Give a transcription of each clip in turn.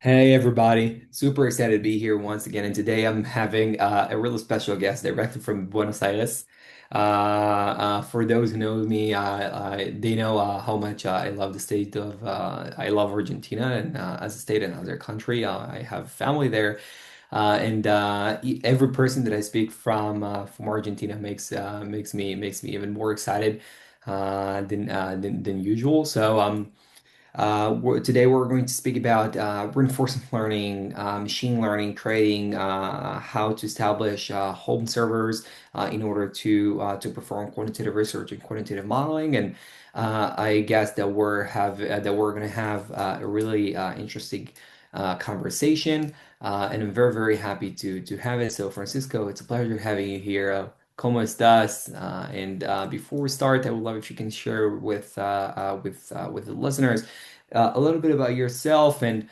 Hey everybody, super excited to be here once again. And today I'm having a really special guest directly from Buenos Aires. For those who know me, they know how much I love the state of I love Argentina and as a state and as a country. I have family there, and every person that I speak from Argentina makes me even more excited than usual. Today we're going to speak about reinforcement learning, machine learning, trading, how to establish home servers in order to perform quantitative research and quantitative modeling. And I guess that we're going to have a really interesting conversation, and I'm very happy to have it. So Francisco, it's a pleasure having you here. ¿Cómo estás? And before we start, I would love if you can share with the listeners a little bit about yourself and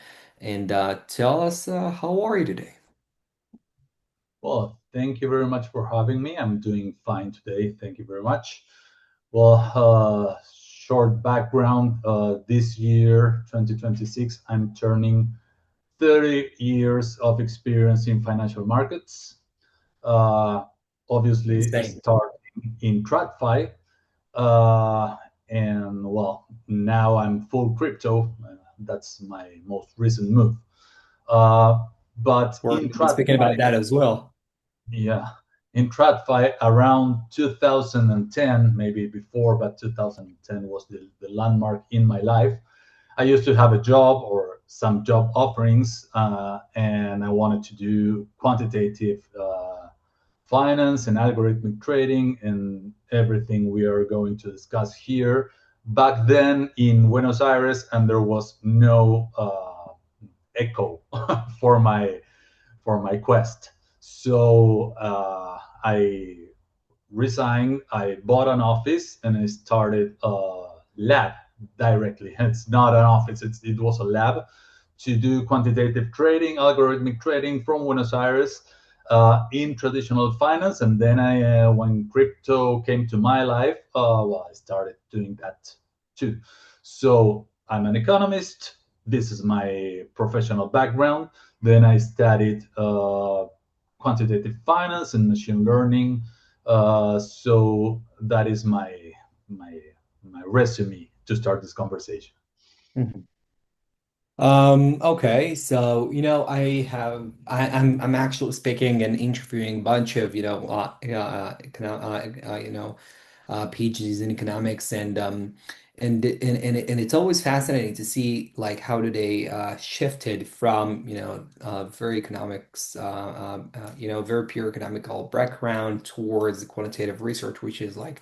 tell us how are you today? Well, thank you very much for having me. I'm doing fine today. Thank you very much. Well, short background. This year, 2026, I'm turning 30 years of experience in financial markets. Uh, Obviously, Insane. starting in TradFi. Uh, and well, now I'm full crypto. That's my most recent move. Uh, but We're in going to be speaking TradFi, about that as well. yeah. In TradFi around 2010, maybe before, but 2010 was the landmark in my life. I used to have a job or some job offerings, and I wanted to do quantitative finance and algorithmic trading and everything we are going to discuss here. Back then in Buenos Aires, and there was no echo for my quest. So I resigned. I bought an office and I started a lab directly. It's not an office; it was a lab to do quantitative trading, algorithmic trading from Buenos Aires in traditional finance. And then when crypto came to my life, well, I started doing that too. So I'm an economist. This is my professional background. Then I studied quantitative finance and machine learning. So that is my my resume to start this conversation. Mhm. Okay, so I'm actually speaking and interviewing a bunch of PhDs in economics and it's always fascinating to see like how do they shifted from very economics very pure economical background towards quantitative research, which is like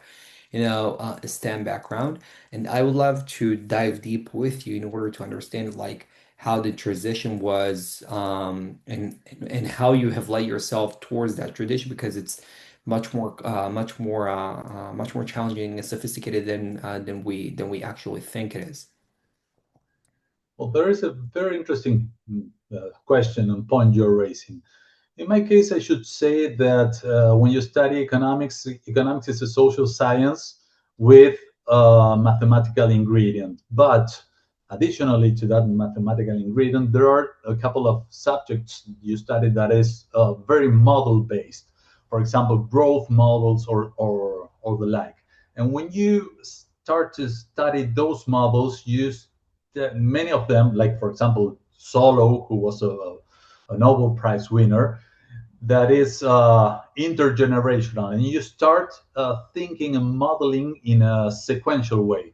a STEM background. And I would love to dive deep with you in order to understand like how the transition was, and how you have led yourself towards that tradition, because it's much more challenging and sophisticated than we actually think it is. Well, there is a very interesting question and point you're raising. In my case, I should say that when you study economics, economics is a social science with a mathematical ingredient. But additionally to that mathematical ingredient, there are a couple of subjects you study that is very model based. For example, growth models or the like. And when you start to study those models, many of them, like for example, Solow, who was a Nobel Prize winner, that is intergenerational, and you start thinking and modeling in a sequential way,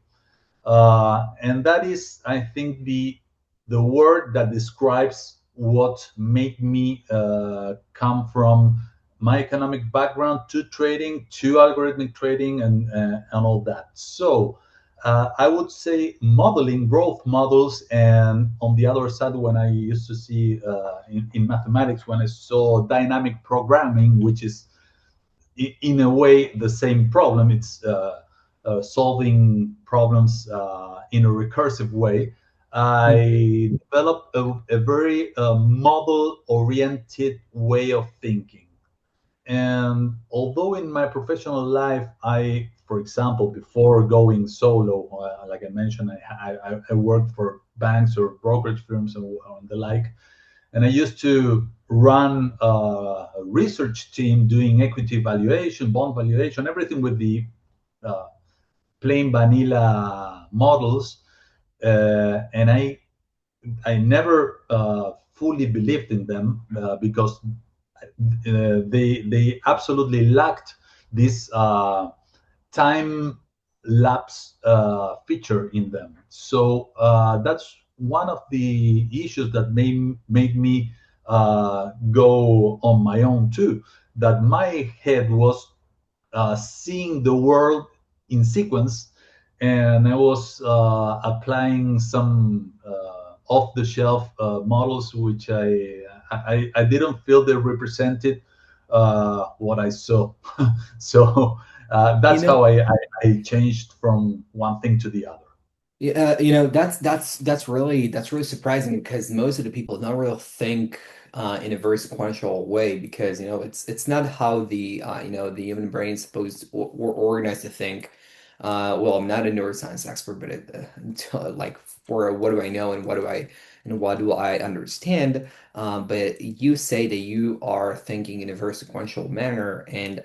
and that is, I think, the word that describes what made me come from my economic background to trading, to algorithmic trading, and all that. So I would say modeling growth models, and on the other side, when I used to see in mathematics, when I saw dynamic programming, which is in a way the same problem. It's solving problems in a recursive way. I developed a very model oriented way of thinking. And although in my professional life I for example, before going solo, like I mentioned, I worked for banks or brokerage firms and the like. And I used to run a research team doing equity valuation, bond valuation, everything with the uh, plain vanilla models. And I never fully believed in them because they absolutely lacked this time lapse feature in them. So that's one of the issues that made me go on my own too. That my head was seeing the world in sequence, and I was applying some off-the-shelf models, which I didn't feel they represented what I saw. So You that's how know, I changed from one thing to the other. yeah, that's really surprising because most of the people don't really think in a very sequential way because it's not how the the human brain is supposed or organized to think. Well, I'm not a neuroscience expert, but like for what do I know and what do I understand? But you say that you are thinking in a very sequential manner, and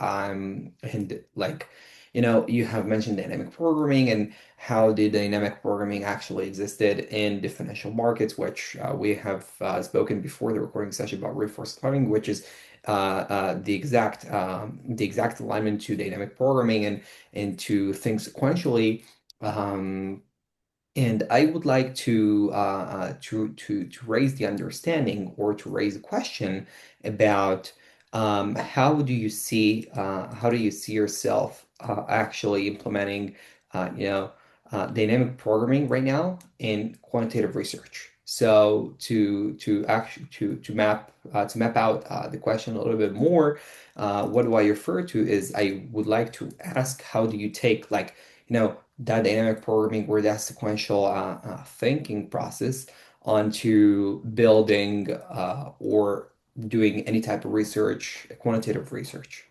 like you have mentioned dynamic programming and how the dynamic programming actually existed in the financial markets, which we have spoken before the recording session about reinforcement learning, which is the exact alignment to dynamic programming and to think sequentially. Um, and I would like to raise the understanding or to raise a question about how do you see yourself actually implementing dynamic programming right now in quantitative research. So to actually to map out the question a little bit more, what do I refer to is I would like to ask how do you take like that dynamic programming or that sequential thinking process onto building or doing any type of research, quantitative research.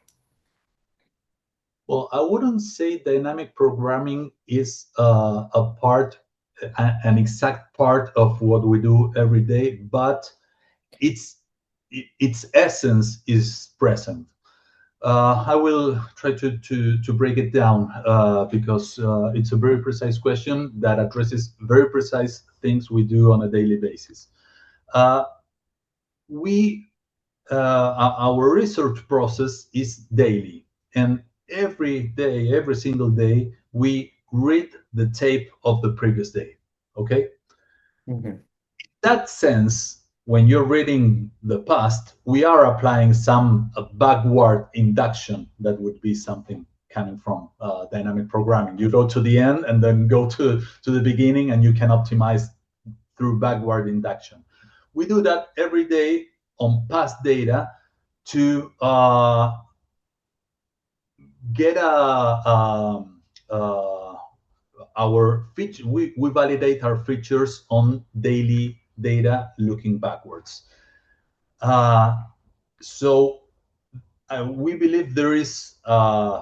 Well, I wouldn't say dynamic programming is a part, an exact part of what we do every day, but its its essence is present. I will try to break it down because it's a very precise question that addresses very precise things we do on a daily basis. Uh, we our research process is daily, and every day, every single day, we read the tape of the previous day. Okay, Mhm. that sense, when you're reading the past, we are applying some backward induction that would be something coming from dynamic programming. You go to the end and then go to the beginning, and you can optimize through backward induction. We do that every day on past data to get our feature. We validate our features on daily data looking backwards. Uh, so we believe there is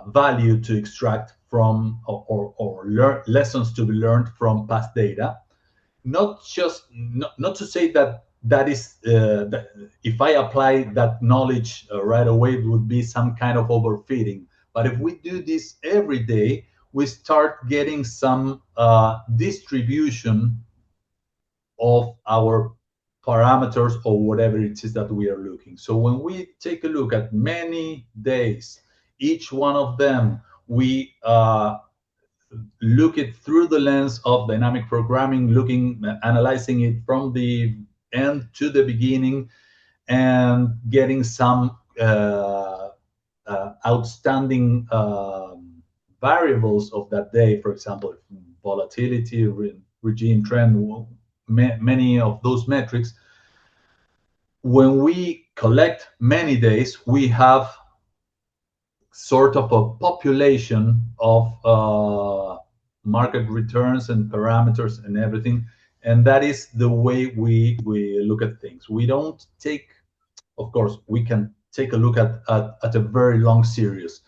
value to extract from or lessons to be learned from past data. Not to say that that is that if I apply that knowledge right away, it would be some kind of overfitting. But if we do this every day, we start getting some distribution of our parameters or whatever it is that we are looking. So when we take a look at many days, each one of them, we look it through the lens of dynamic programming, analyzing it from the end to the beginning, and getting some outstanding variables of that day. For example, volatility, regime trend, many of those metrics. When we collect many days, we have sort of a population of market returns and parameters and everything. And that is the way we look at things. We don't take, of course, we can take a look at a very long series,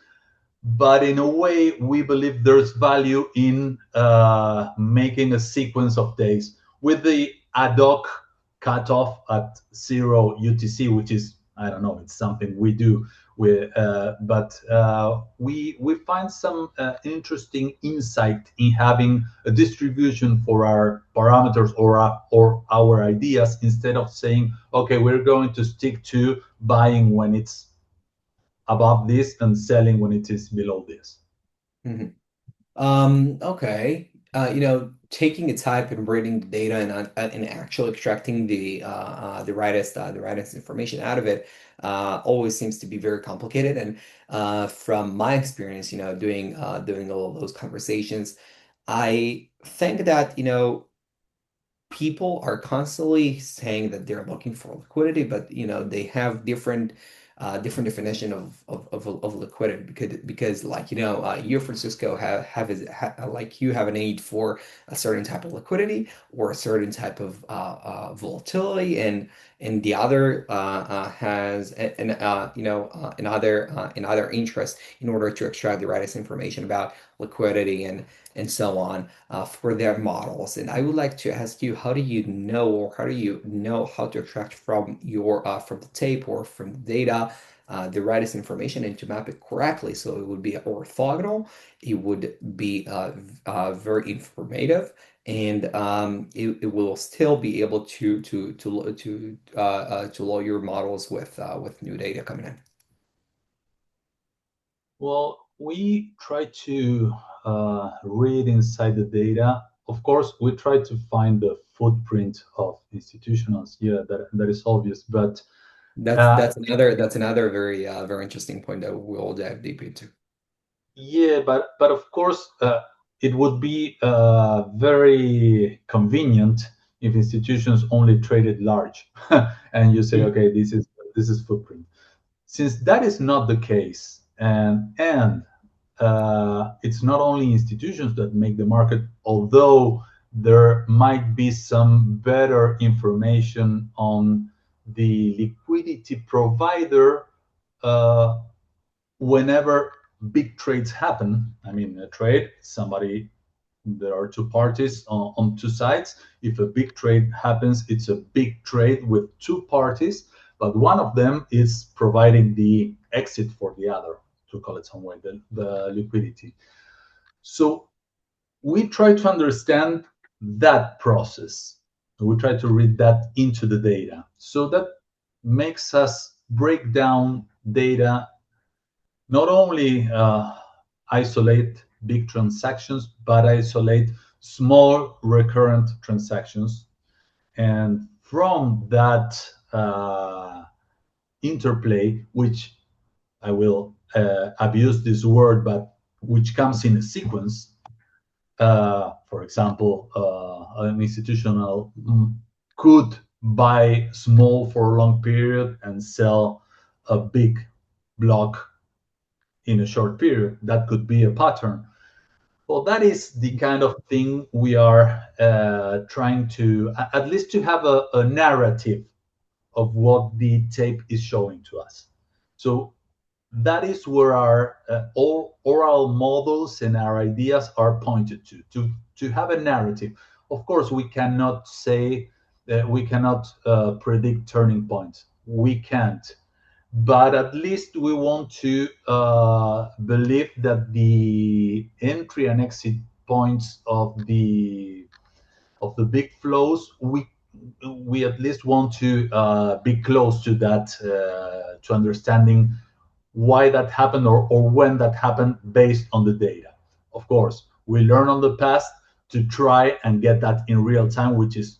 but in a way, we believe there's value in making a sequence of days with the ad hoc cutoff at 0 UTC, which is, I don't know, it's something we do. But we find some interesting insight in having a distribution for our parameters or our ideas instead of saying, okay, we're going to stick to buying when it's above this and selling when it is below this. Mhm. Okay. Taking a type and reading the data and actually extracting the rightest information out of it always seems to be very complicated. And from my experience, doing all of those conversations, I think that, people are constantly saying that they're looking for liquidity, but they have different definition of liquidity because like you, Francisco, like you have a need for a certain type of liquidity or a certain type of volatility, and the other has another interest in order to extract the rightest information about liquidity and so on for their models. And I would like to ask you, how do you know, or how do you know how to extract from from the tape or from the data the rightest information and to map it correctly so it would be orthogonal, it would be very informative, and it will still be able to load your models with new data coming in. Well, we try to read inside the data. Of course, we try to find the footprint of institutionals. Yeah, that is obvious. But That's uh, that's another very interesting point that we'll dive deep into. yeah, but of course, it would be very convenient if institutions only traded large, and you say, okay, this is footprint. Since that is not the case, and it's not only institutions that make the market, although there might be some better information on the liquidity provider uh, whenever big trades happen. I mean, a trade, somebody, there are two parties on two sides. If a big trade happens, it's a big trade with two parties, but one of them is providing the exit for the other, to call it some way, the liquidity. So we try to understand that process. We try to read that into the data. So that makes us break down data, not only isolate big transactions, but isolate small recurrent transactions. And from that interplay, which I will abuse this word, but which comes in a sequence, for example, an institutional could buy small for a long period and sell a big block in a short period. That could be a pattern. Well, that is the kind of thing we are trying to, at least to have a narrative of what the tape is showing to us. So that is where our all oral models and our ideas are pointed to have a narrative. Of course, we cannot say that we cannot predict turning points. We can't, but at least we want to believe that the entry and exit points of the big flows, we at least want to be close to that, to understanding why that happened, or when that happened based on the data. Of course, we learn on the past to try and get that in real time, which is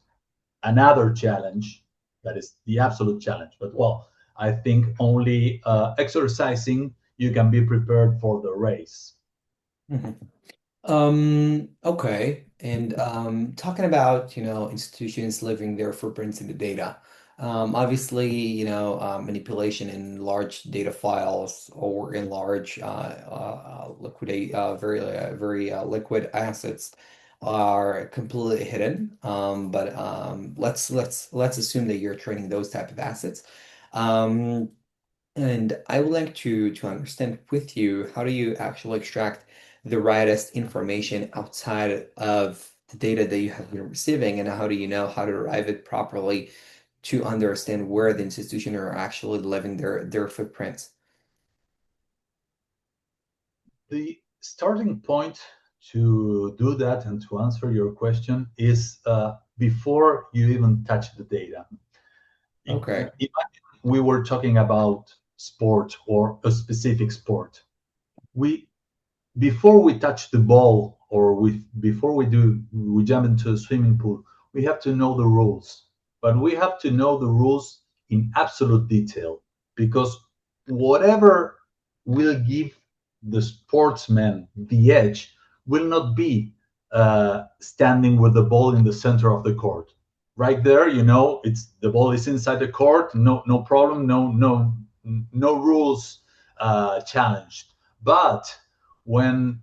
another challenge. That is the absolute challenge. But well, I think only exercising you can be prepared for the race. Mhm. Okay. And talking about, institutions leaving their footprints in the data. Obviously, manipulation in large data files or in large very liquid assets are completely hidden. But let's assume that you're trading those type of assets. Um, And I would like to understand with you, how do you actually extract the rightest information outside of the data that you have been receiving, and how do you know how to derive it properly to understand where the institution are actually living their footprints? The starting point to do that and to answer your question is before you even touch the data. Okay. Imagine we were talking about sport or a specific sport. We Before we touch the ball or before we jump into a swimming pool, we have to know the rules. But we have to know the rules in absolute detail, because whatever will give the sportsman the edge will not be standing with the ball in the center of the court. Right there, it's the ball is inside the court, no problem, no rules challenged. But when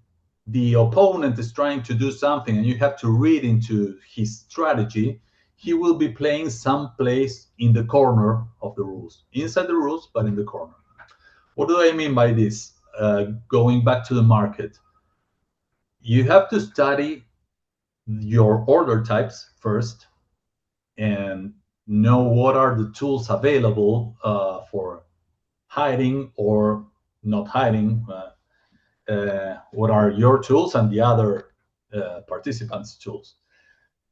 the opponent is trying to do something and you have to read into his strategy, he will be playing some place in the corner of the rules, inside the rules, but in the corner. What do I mean by this? Going back to the market, you have to study your order types first and know what are the tools available for hiding or not hiding. What are your tools and the other participants' tools.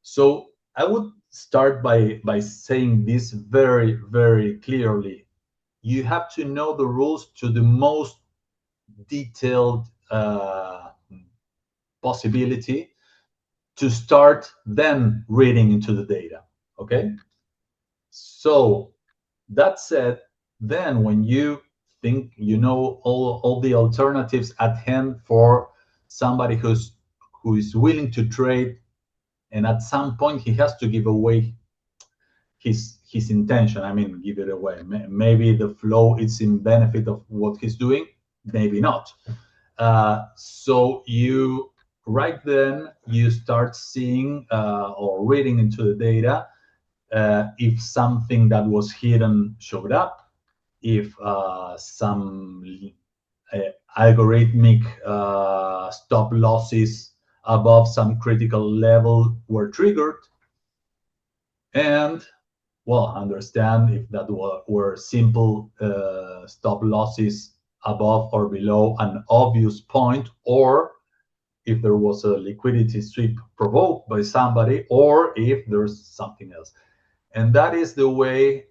So I would start by saying this very, very clearly. You have to know the rules to the most detailed possibility to start then reading into the data. Okay. So that said, then when you think you know all the alternatives at hand for somebody who is willing to trade, and at some point he has to give away his intention. I mean, give it away. Maybe the flow is in benefit of what he's doing, maybe not. So you right then you start seeing or reading into the data if something that was hidden showed up, if some uh, algorithmic stop losses above some critical level were triggered, and well, understand if that were simple stop losses above or below an obvious point, or if there was a liquidity sweep provoked by somebody, or if there's something else. And that is the way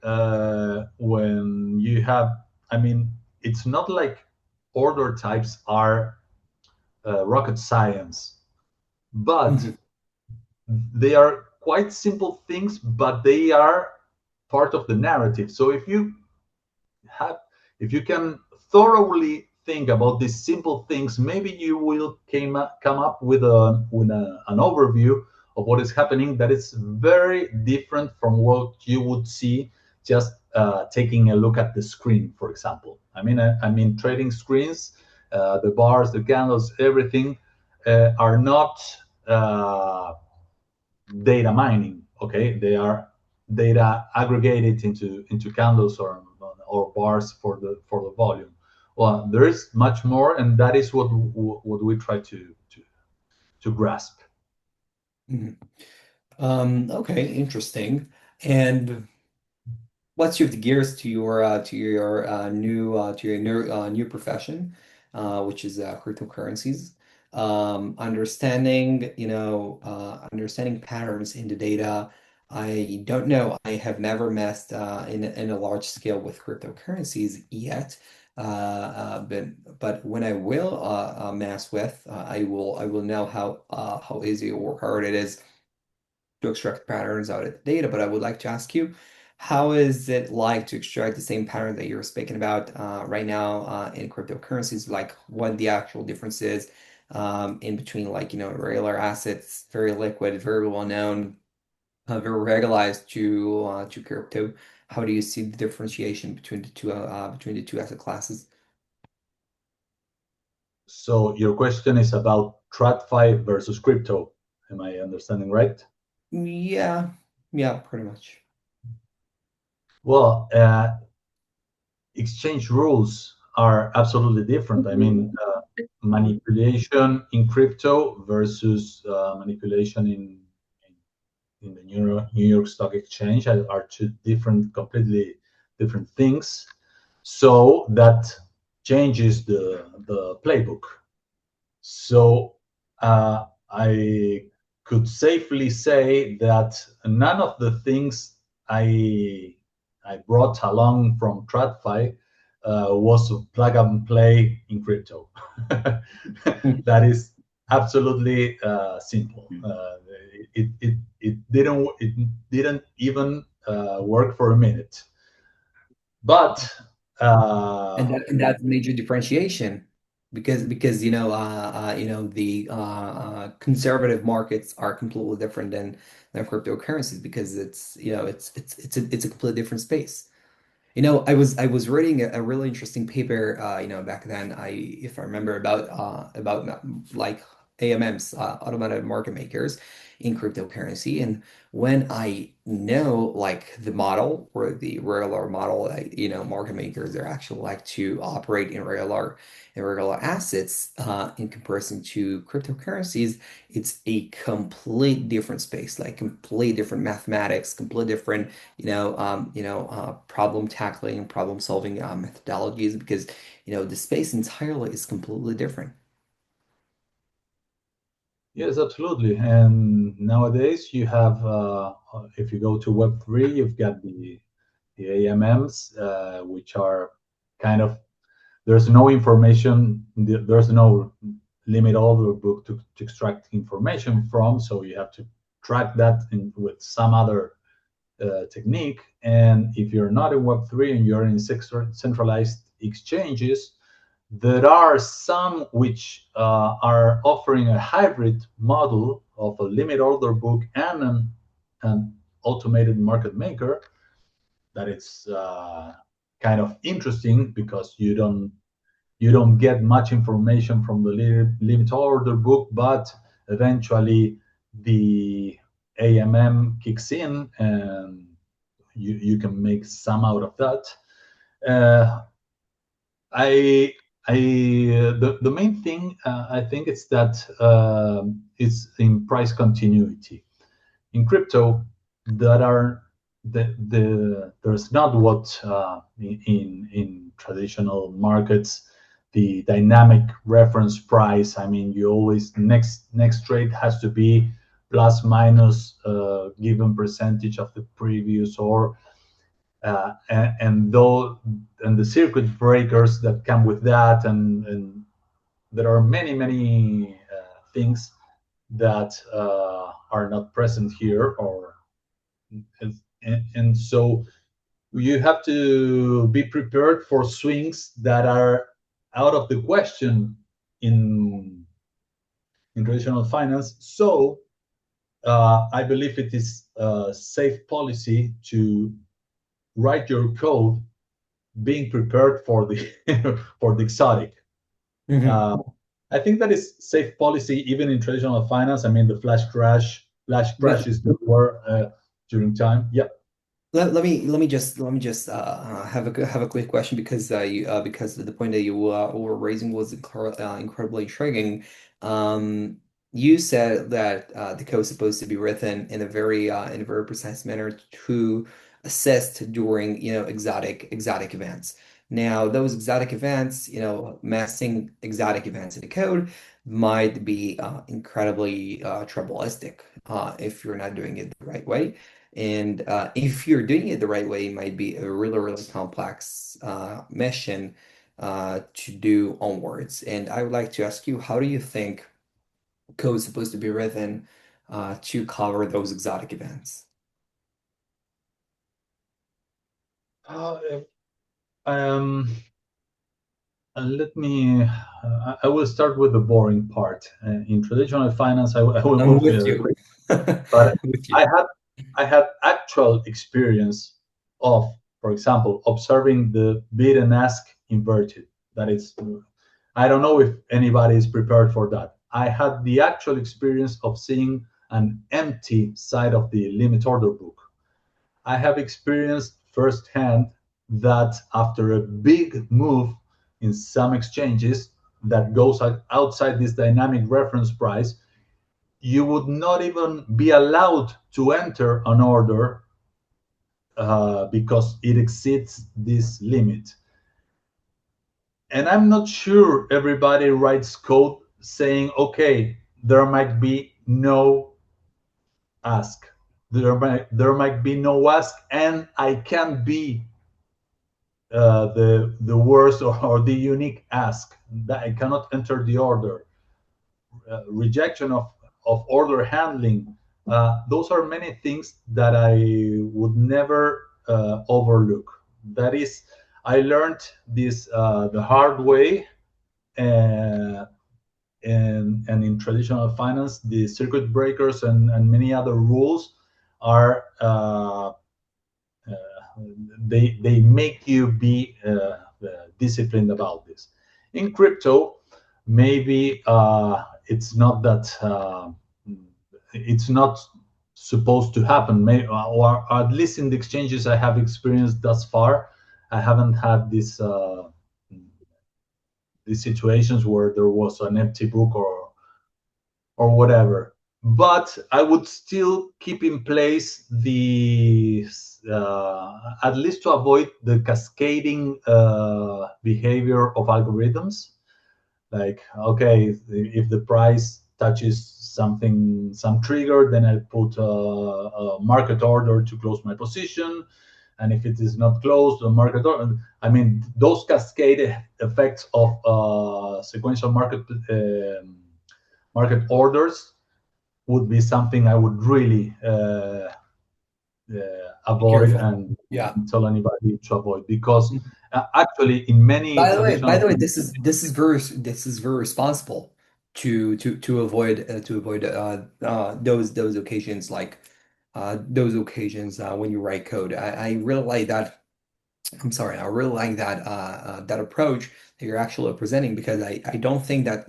when you have, I mean, it's not like order types are rocket science, but Mhm. they are quite simple things, but they are part of the narrative. So have if you can thoroughly think about these simple things, maybe you will come up with an overview of what is happening that is very different from what you would see just taking a look at the screen, for example. I mean trading screens, the bars, the candles, everything are not uh, data mining. Okay, they are data aggregated into candles or bars for the volume. Well, there is much more, and that is what we try to grasp. Mhm. Okay, interesting. And let's shift gears to your new profession, which is cryptocurrencies. Understanding patterns in the data. I don't know. I have never messed in a large scale with cryptocurrencies yet. But when I will mess with, I will know how easy or hard it is to extract patterns out of the data. But I would like to ask you, how is it like to extract the same pattern that you're speaking about right now in cryptocurrencies? Like what the actual difference is in between, like, regular assets, very liquid, very well known, very regularized to crypto. How do you see the differentiation between the two asset classes? So your question is about TradFi versus crypto. Am I understanding right? Yeah, yeah, pretty much. Well, exchange rules are absolutely different. I mean, manipulation in crypto versus manipulation in the New York Stock Exchange are two completely different things. So that changes the playbook. So I could safely say that none of the things I I brought along from TradFi was plug and play in crypto. That is absolutely simple. It didn't even work for a minute. But And uh, that's major differentiation because the conservative markets are completely different than cryptocurrencies because it's a completely different space. I was reading a really interesting paper, back then. If I remember about like AMMs, automated market makers in cryptocurrency, and when I know like the model or the regular model, market makers are actually like to operate in regular assets, in comparison to cryptocurrencies, it's a complete different space, like complete different mathematics, complete different problem tackling, problem solving methodologies because the space entirely is completely different. yes, absolutely. And nowadays you have, if you go to Web3, you've got the AMMs, which are kind of, there's no information, there's no limit order book to extract information from, so you have to track that with some other technique. And if you're not in Web3 and you're in centralized exchanges, there are some which are offering a hybrid model of a limit order book and an automated market maker that it's kind of interesting because you don't get much information from the limit order book, but eventually the AMM kicks in and you can make some out of that. Uh, I the main thing I think is that it's in price continuity. In crypto, that are there's not what in traditional markets, the dynamic reference price. I mean, you always next trade has to be plus minus a given percentage of the previous, or and though and the circuit breakers that come with that, and there are many things that are not present here, or and so you have to be prepared for swings that are out of the question in traditional finance. So I believe it is a safe policy to write your code being prepared for the for the exotic. Mhm. Uh, I think that is safe policy even in traditional finance. I mean, the flash But crashes that were during time. Yeah. let me just have a quick question because the point that you were raising was incredibly intriguing. Um, you said that the code is supposed to be written in a very precise manner to assist during exotic events. Now, those exotic events, massing exotic events in the code might be incredibly troublestic if you're not doing it the right way. And if you're doing it the right way, it might be a really, really complex mission to do onwards. And I would like to ask you, how do you think code is supposed to be written to cover those exotic events? Uh, um, Let me. I will start with the boring part. In traditional finance, I will I'm move. with you. But With I you. had I had actual experience of, for example, observing the bid and ask inverted. That is, I don't know if anybody is prepared for that. I had the actual experience of seeing an empty side of the limit order book. I have experienced firsthand that after a big move in some exchanges that goes outside this dynamic reference price, you would not even be allowed to enter an order because it exceeds this limit. And I'm not sure everybody writes code saying, okay, there might be no ask. There might be no ask, and I can be the worst or the unique ask that I cannot enter the order. Rejection of order handling. Those are many things that I would never overlook. That is, I learned this the hard way, uh, and in traditional finance, the circuit breakers and many other rules are they make you be disciplined about this. In crypto, maybe it's not that it's not supposed to happen. Or at least in the exchanges I have experienced thus far, I haven't had these situations where there was an empty book or whatever. But I would still keep in place the at least to avoid the cascading behavior of algorithms. Like, okay, if the price touches some trigger, then I put a market order to close my position. And if it is not closed, the market order. I mean, those cascade effects of sequential market orders would be something I would really Be avoid careful. and Yeah. tell anybody to avoid, because actually in many By traditional the way, this is very responsible to avoid those occasions like when you write code. I really like that. I'm sorry, I really like that approach that you're actually presenting because I don't think that,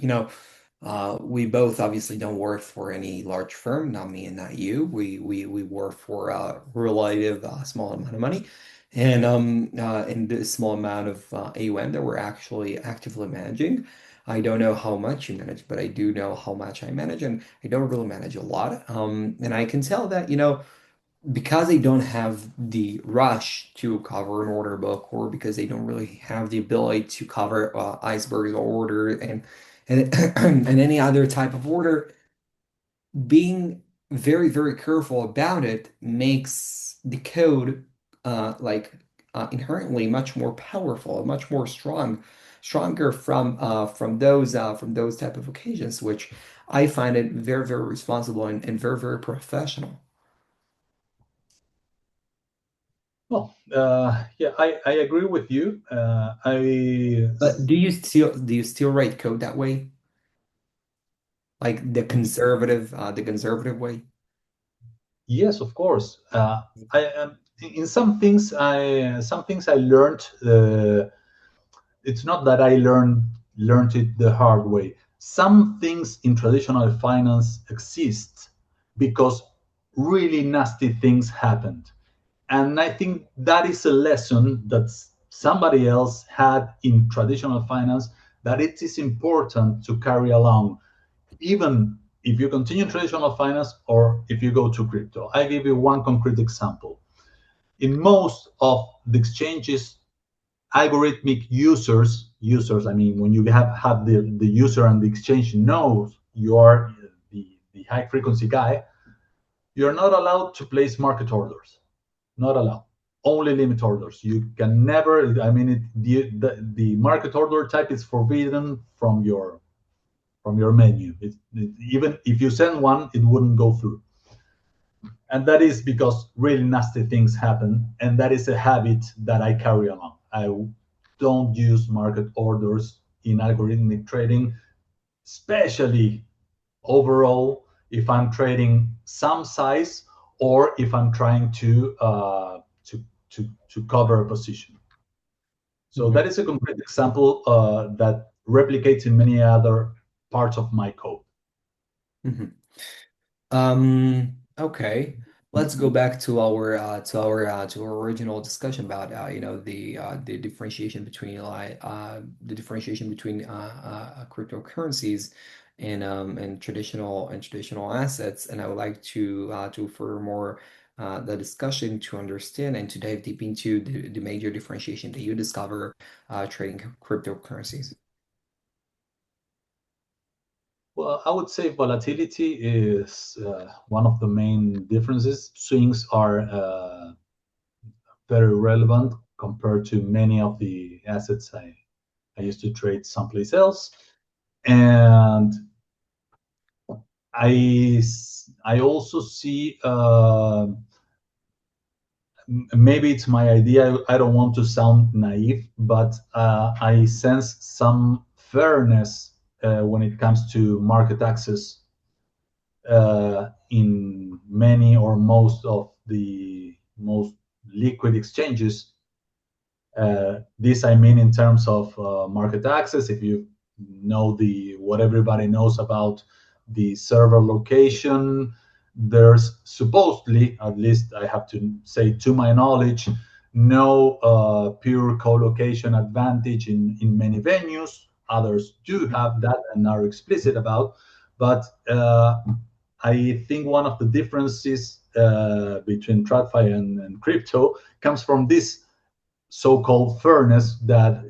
we both obviously don't work for any large firm, not me and not you. We work for a relative small amount of money, and in this small amount of AUM that we're actually actively managing. I don't know how much you manage, but I do know how much I manage, and I don't really manage a lot. And I can tell that, because they don't have the rush to cover an order book, or because they don't really have the ability to cover icebergs or order and and any other type of order, being very, very careful about it makes the code inherently much more powerful, much more stronger from those type of occasions, which I find it very, very responsible and very, very professional. Well, yeah, I agree with you. But do you still write code that way? Like the conservative way? Yes, of course. I in some things I learned. It's not that I learned it the hard way. Some things in traditional finance exist because really nasty things happened, and I think that is a lesson that somebody else had in traditional finance that it is important to carry along, even if you continue traditional finance or if you go to crypto. I give you one concrete example. In most of the exchanges, algorithmic users, I mean, when you have the user and the exchange knows you are the high frequency guy, you're not allowed to place market orders. Not allowed. Only limit orders. You can never. I mean, the market order type is forbidden from your menu. Even if you send one, it wouldn't go through. And that is because really nasty things happen, and that is a habit that I carry along. I don't use market orders in algorithmic trading, especially overall if I'm trading some size or if I'm trying to cover a position. So Mhm, that is a concrete example that replicates in many other parts of my code. mhm. Okay. let's go back to our original discussion about the differentiation between cryptocurrencies and traditional assets. And I would like to further more the discussion to understand and to dive deep into the major differentiation that you discover trading cryptocurrencies. Well, I would say volatility is one of the main differences. Swings are very relevant compared to many of the assets I used to trade someplace else. And I also see, maybe it's my idea, I don't want to sound naive, but I sense some fairness when it comes to market access in many or most of the most liquid exchanges. This I mean in terms of market access. If you know the what everybody knows about the server location, there's supposedly, at least I have to say to my knowledge, no pure co-location advantage in many venues. Others do have that and are explicit about, but I think one of the differences between TradFi and crypto comes from this so-called fairness that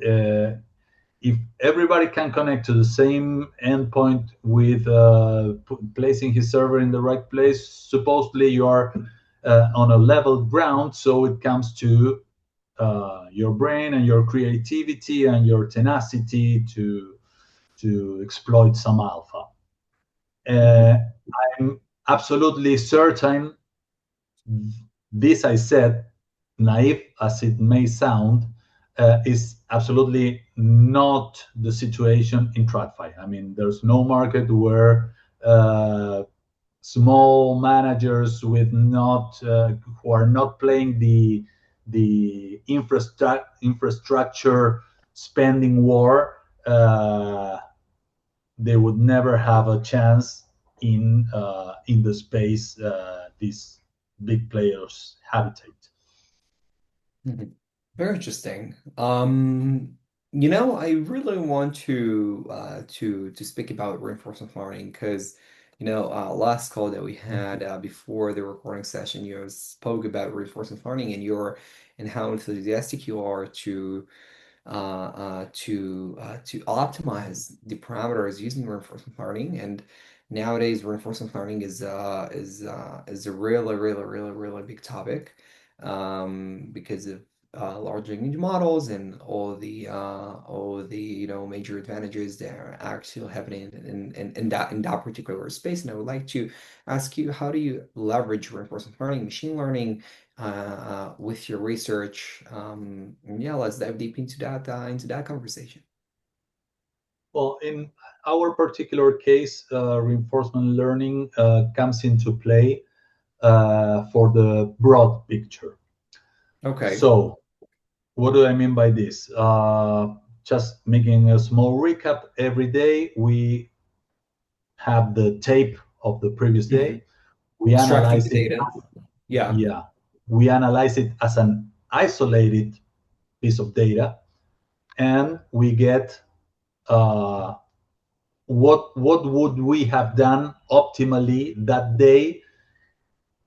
if everybody can connect to the same endpoint with placing his server in the right place, supposedly you are on a level ground. So it comes to your brain and your creativity and your tenacity to exploit some alpha. Mhm. I'm absolutely certain this I said, naive as it may sound, is absolutely not the situation in TradFi. I mean, there's no market where small managers with not who are not playing the infrastructure spending war. They would never have a chance in the space these big players habitate. Mhm. Very interesting. I really want to speak about reinforcement learning because, last call that we had before the recording session, you spoke about reinforcement learning and how enthusiastic you are to optimize the parameters using reinforcement learning. And nowadays, reinforcement learning is a really, really, really, really big topic because of large language models and all the major advantages that are actually happening in that particular space. And I would like to ask you, how do you leverage reinforcement learning, machine learning with your research. Yeah, let's dive deep into that conversation. Well, in our particular case, reinforcement learning comes into play for the broad picture. Okay. So, what do I mean by this? Just making a small recap. Every day we have the tape of the previous Mhm. day. We Extracting analyze the it. data. Yeah. Yeah, we analyze it as an isolated piece of data, and we get uh, what would we have done optimally that day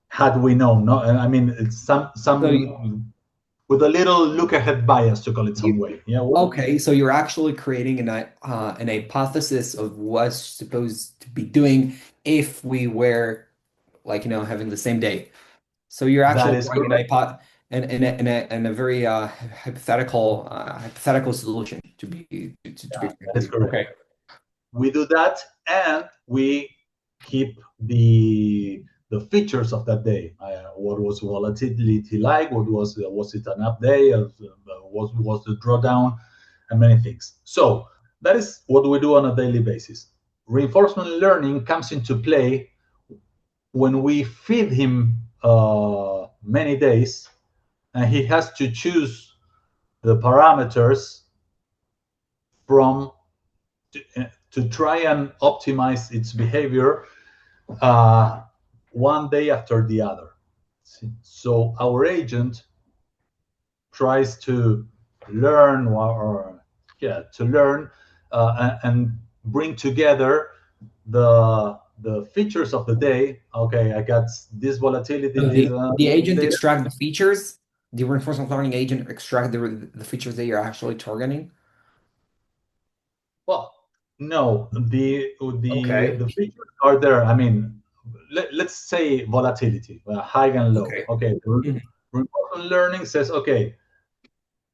had we known. No, I mean it's So you, some with a little look ahead bias, to call it some you way. Yeah. okay, so you're actually creating an hypothesis of what's supposed to be doing if we were like having the same day. So you're That actually is drawing correct. in a very hypothetical solution to be frank That with is you. correct. Okay. We do that, and we keep the features of that day. What was volatility like? What was it an up day? What was the drawdown? And many things. So that is what we do on a daily basis. Reinforcement learning comes into play when we feed him many days, and he has to choose the parameters from to try and optimize its behavior uh, one day after the other. So our agent tries to learn yeah, to learn and bring together the features of the day. Okay, I got this volatility, So this the this agent data. extract the features, the reinforcement learning agent extract the features that you're actually targeting. Well, no, Okay. the features are there. I mean, let's say volatility, high and low. Okay. Okay, the Mhm. reinforcement learning says, okay,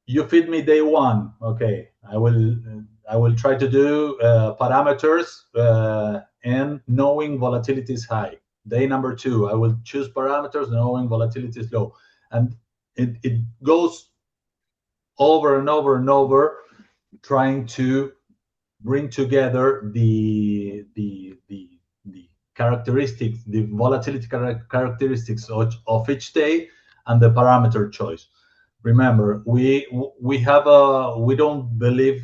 you feed me day one. Okay, I will try to do parameters and knowing volatility is high. Day number two, I will choose parameters knowing volatility is low, and it goes over and over and over, trying to bring together the characteristics, the volatility characteristics of each day, and the parameter choice. Remember, we don't believe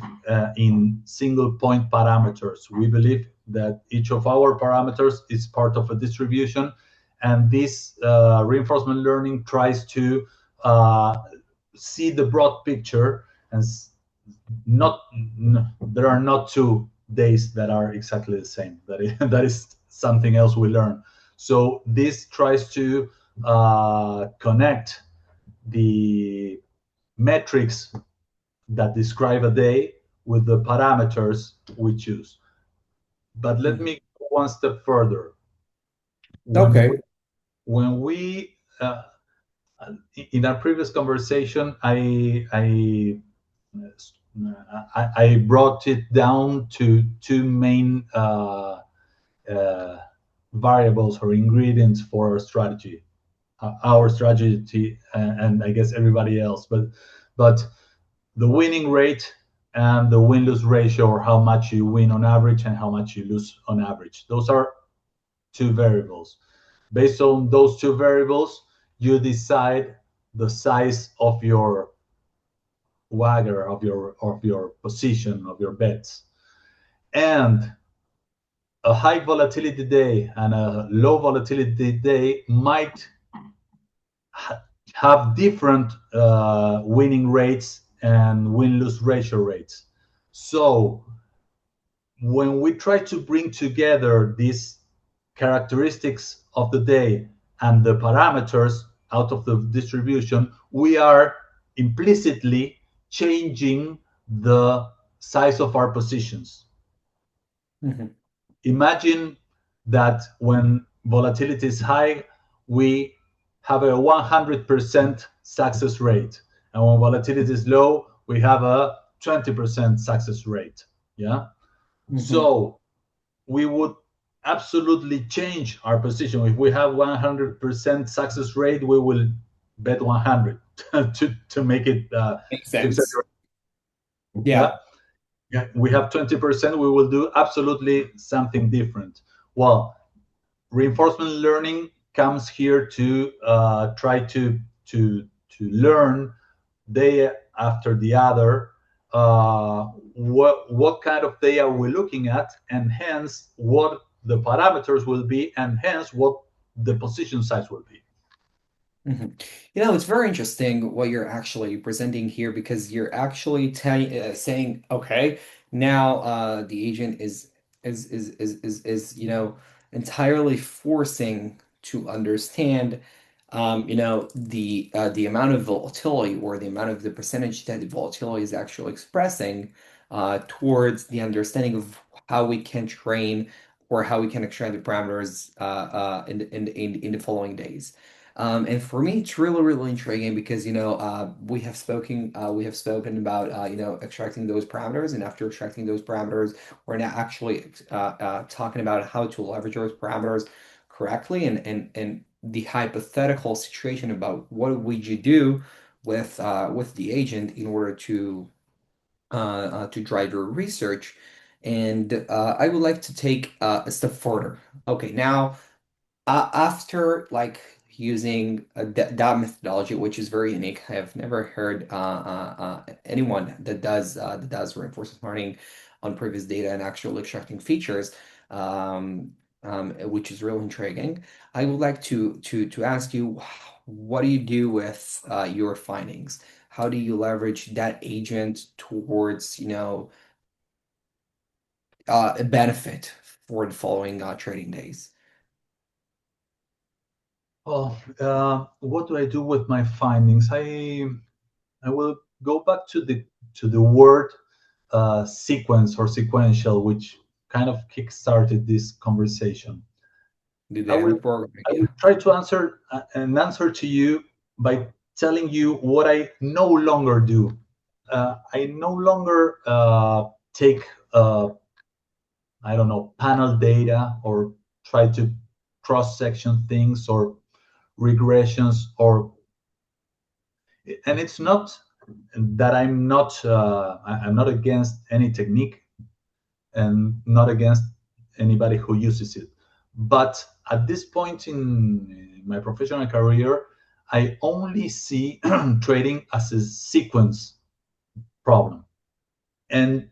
in single point parameters. We believe that each of our parameters is part of a distribution, and this reinforcement learning tries to uh, see the broad picture and not there are not 2 days that are exactly the same. That is something else we learn. So this tries to connect the metrics that describe a day with the parameters we choose. But let Mhm. me go one step further. When we Okay. when we in our previous conversation, I brought it down to 2 main uh, variables or ingredients for our strategy, and I guess everybody else. But the winning rate and the win lose ratio, or how much you win on average and how much you lose on average. Those are 2 variables. Based on those 2 variables, you decide the size of your wagger, of your position, of your bets. And a high volatility day and a low volatility day might have different winning rates and win lose ratio rates. So when we try to bring together these characteristics of the day and the parameters out of the distribution, we are implicitly changing the size of our positions. Mhm. Imagine that when volatility is high, we have a 100% success rate. And when volatility is low, we have a 20% success rate. Yeah. Mhm. So we would absolutely change our position. If we have 100% success rate, we will bet 100 to make it Makes to sense. exaggerate. Yeah. Yeah. Yeah, we have 20%, we will do absolutely something different. Well, reinforcement learning comes here to try to learn day after the other what kind of data we're looking at, and hence what the parameters will be, and hence what the position size will be. Mhm. It's very interesting what you're actually presenting here because you're actually saying, okay, now the agent is entirely forcing to understand, the amount of volatility or the amount of the percentage that the volatility is actually expressing towards the understanding of how we can train or how we can extract the parameters in the following days. And for me, it's really, really intriguing because we have spoken about extracting those parameters, and after extracting those parameters, we're now actually talking about how to leverage those parameters correctly, and the hypothetical situation about what would you do with the agent in order to drive your research. And I would like to take a step further. Okay, now after like using that methodology, which is very unique, I have never heard anyone that does reinforcement learning on previous data and actually extracting features. which is real intriguing. I would like to ask you, what do you do with your findings? How do you leverage that agent towards, a benefit for the following trading days? Well, what do I do with my findings? I will go back to the word sequence or sequential, which kind of kickstarted this conversation. The I will data programming, I will yeah. try to answer an answer to you by telling you what I no longer do. I no longer take I don't know, panel data or try to cross section things or regressions, or and it's not that I'm not against any technique and not against anybody who uses it, but at this point in my professional career, I only see trading as a sequence problem. And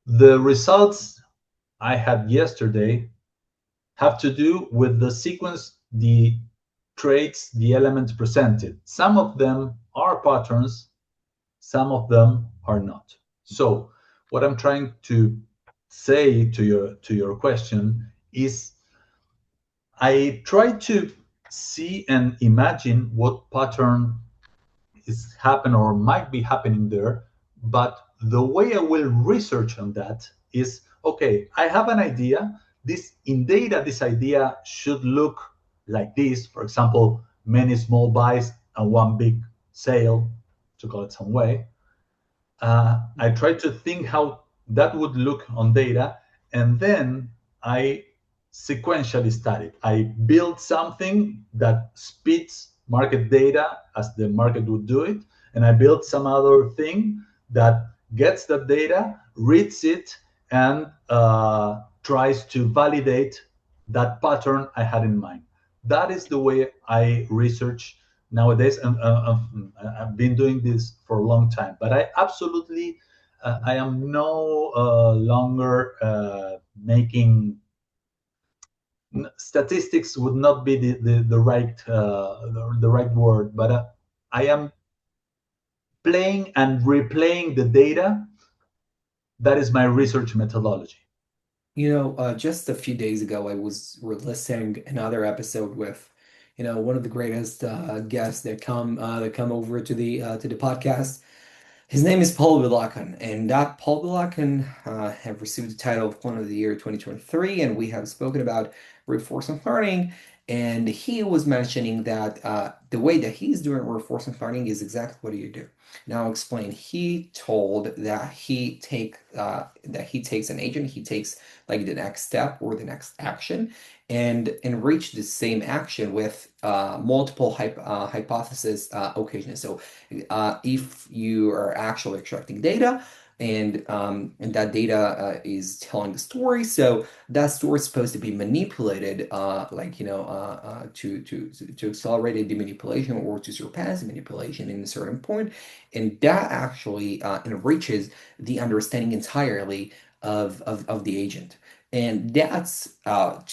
the results I had yesterday have to do with the sequence, the traits, the elements presented. Some of them are patterns, some of them are not. So, what I'm trying to say to your question is I try to see and imagine what pattern is happening or might be happening there. But the way I will research on that is okay, I have an idea. This in data, this idea should look like this. For example, many small buys and one big sale, to call it some way. I try to think how that would look on data, and then I sequentially study. I build something that spits market data as the market would do it, and I build some other thing that gets that data, reads it, and tries to validate that pattern I had in mind. That is the way I research nowadays, and I've been doing this for a long time. But I absolutely, I am no longer making statistics would not be the right word, but I am playing and replaying the data. That is my research methodology. Just a few days ago, I was listening another episode with, one of the greatest guests that come over to the podcast. His name is Paul Vilakan, and that Paul Vilakan have received the title of Quant of the Year 2023, and we have spoken about reinforcement learning. And he was mentioning that the way that he's doing reinforcement learning is exactly what you do. Now, I'll explain. He told that he takes an agent, he takes like the next step or the next action, and reach the same action with multiple hypothesis occasions. So if you are actually extracting data and that data is telling the story, so that story is supposed to be manipulated, to accelerate the manipulation or to surpass the manipulation in a certain point, and that actually enriches the understanding entirely of the agent. And that's to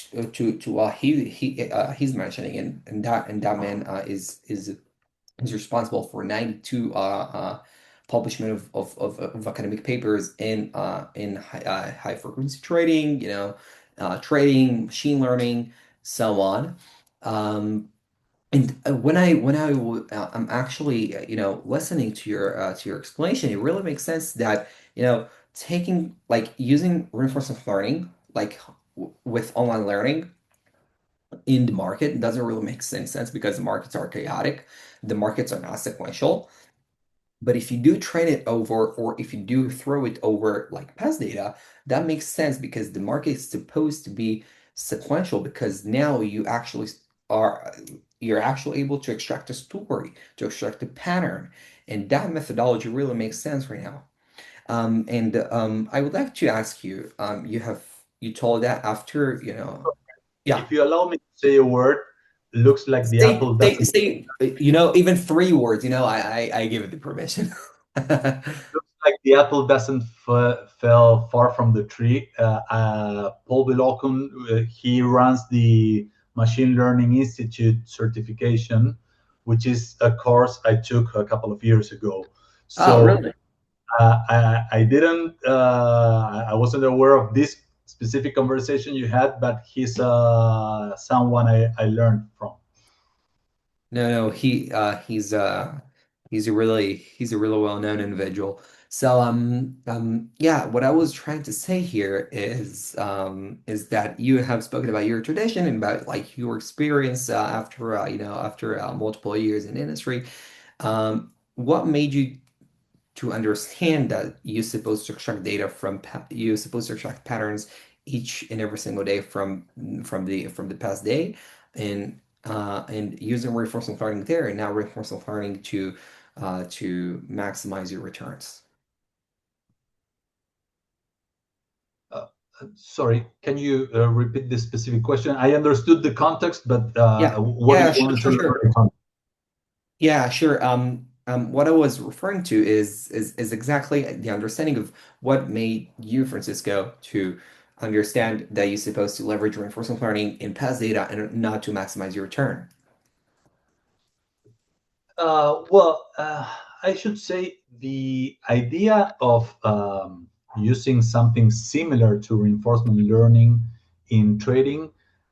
he's mentioning, and that man is responsible for 92 publishment of academic papers in high frequency trading, trading, machine learning, so on. Um, and I'm actually listening to your explanation, it really makes sense that taking like using reinforcement learning like with online learning in the market doesn't really make any sense because the markets are chaotic, the markets are not sequential. But if you do train it over, or if you do throw it over like past data, that makes sense because the market is supposed to be sequential because now are you're actually able to extract a story, to extract a pattern. And that methodology really makes sense right now. And I would like to ask you, you told that after, yeah. If you allow me to say a word, looks like the Say, apple say, doesn't say, even 3 words, I give it the permission. looks like the apple doesn't fell far from the tree. Paul Bilokun, he runs the Machine Learning Institute certification, which is a course I took a couple of years ago. Oh, So really? I didn't, I wasn't aware of this specific conversation you had, but he's someone I learned from. No, he's a really well-known individual. So yeah, what I was trying to say here is that you have spoken about your tradition and about like your experience after after multiple years in industry. What made you to understand that you're supposed to extract data from you're supposed to extract patterns each and every single day from the past day, and using reinforcement learning there, and now reinforcement learning to maximize your returns. Uh, Sorry, can you repeat the specific question? I understood the context, but Yeah, what do yeah, you want to sure. elaborate on? Yeah, sure. What I was referring to is exactly the understanding of what made you, Francisco, to understand that you're supposed to leverage reinforcement learning in past data and not to maximize your return. I should say the idea of using something similar to reinforcement learning in trading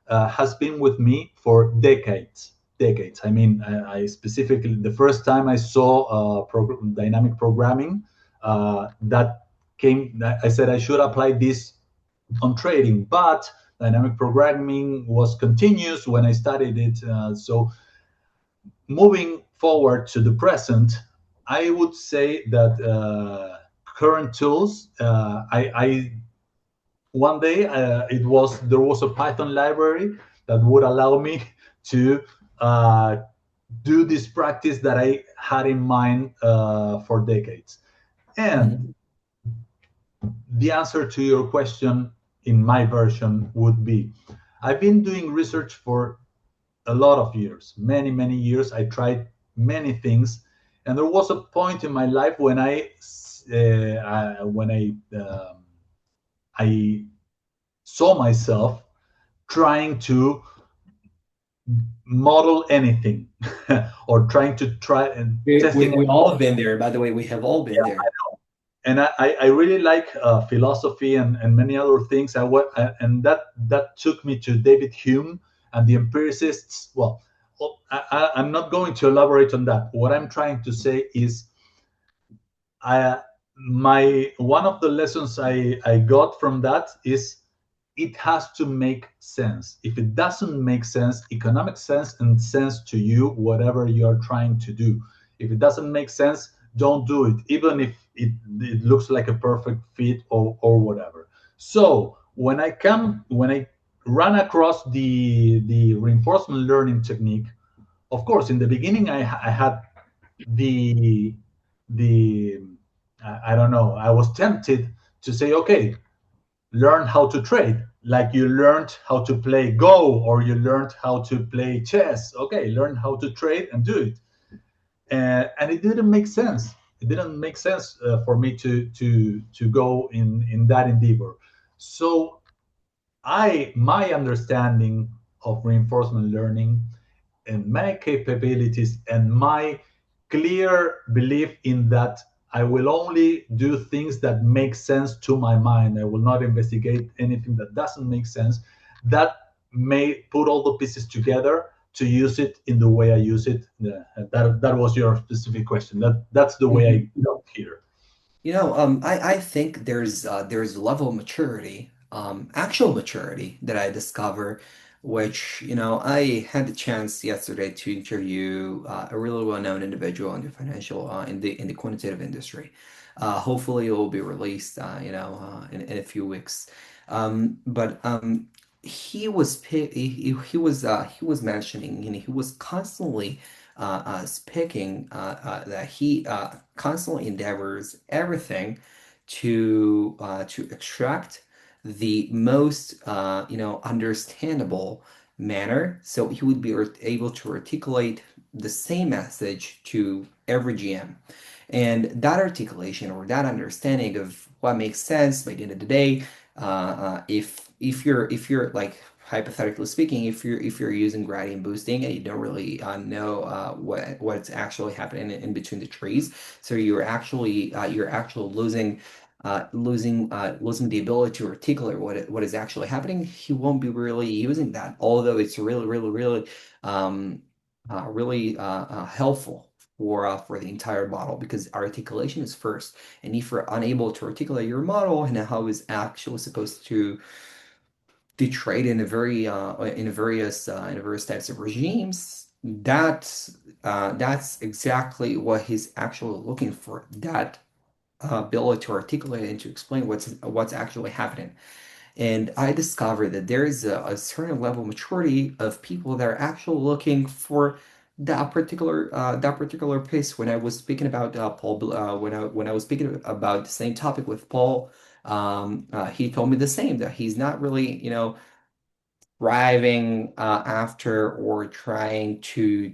has been with me for decades. Decades. I mean, I specifically the first time I saw dynamic programming, that came. I said I should apply this on trading, but dynamic programming was continuous when I studied it. So moving forward to the present, I would say that current tools. I one day there was a Python library that would allow me to uh, do this practice that I had in mind for decades. And Mhm. the answer to your question in my version would be, I've been doing research for a lot of years, many years. I tried many things, and there was a point in my life when I saw myself trying to model anything or trying to try and testing. We all have been there. By the way, we have all been there. And I really like philosophy and many other things. And that took me to David Hume and the empiricists. Well, I'm not going to elaborate on that. What I'm trying to say is, I my one of the lessons I got from that is it has to make sense. If it doesn't make sense, economic sense and sense to you, whatever you're trying to do. If it doesn't make sense, don't do it, even if it looks like a perfect fit or whatever. So when I run across the reinforcement learning technique, of course, in the beginning I had the the I don't know, I was tempted to say, okay, learn how to trade like you learned how to play Go or you learned how to play chess. Okay, learn how to trade and do it. And it didn't make sense. It didn't make sense for me to go in that endeavor. So my understanding of reinforcement learning and my capabilities and my clear belief in that I will only do things that make sense to my mind. I will not investigate anything that doesn't make sense. That may put all the pieces together to use it in the way I use it. Yeah, that was your specific question. That's the way Mhm. I got here. I think there's a level of maturity, actual maturity that I discover, which, I had the chance yesterday to interview a really well-known individual in the financial in the quantitative industry. Hopefully it will be released, in a few weeks. But he was mentioning, he was constantly speaking that he constantly endeavors everything to extract the most understandable manner, so he would be able to articulate the same message to every GM. And that articulation or that understanding of what makes sense by the end of the day, if you're like hypothetically speaking, if you're using gradient boosting and you don't really know what's actually happening in between the trees, so you're actually losing the ability to articulate what is actually happening. He won't be really using that, although it's really, really, really, um, helpful for the entire model because articulation is first. And if you're unable to articulate your model and how it's actually supposed to trade in a very in various types of regimes, that's exactly what he's actually looking for. That ability to articulate and to explain what's actually happening. And I discovered that there is a certain level of maturity of people that are actually looking for that particular piece. When I was speaking about Paul, when I was speaking about the same topic with Paul, he told me the same, that he's not really, thriving after or trying to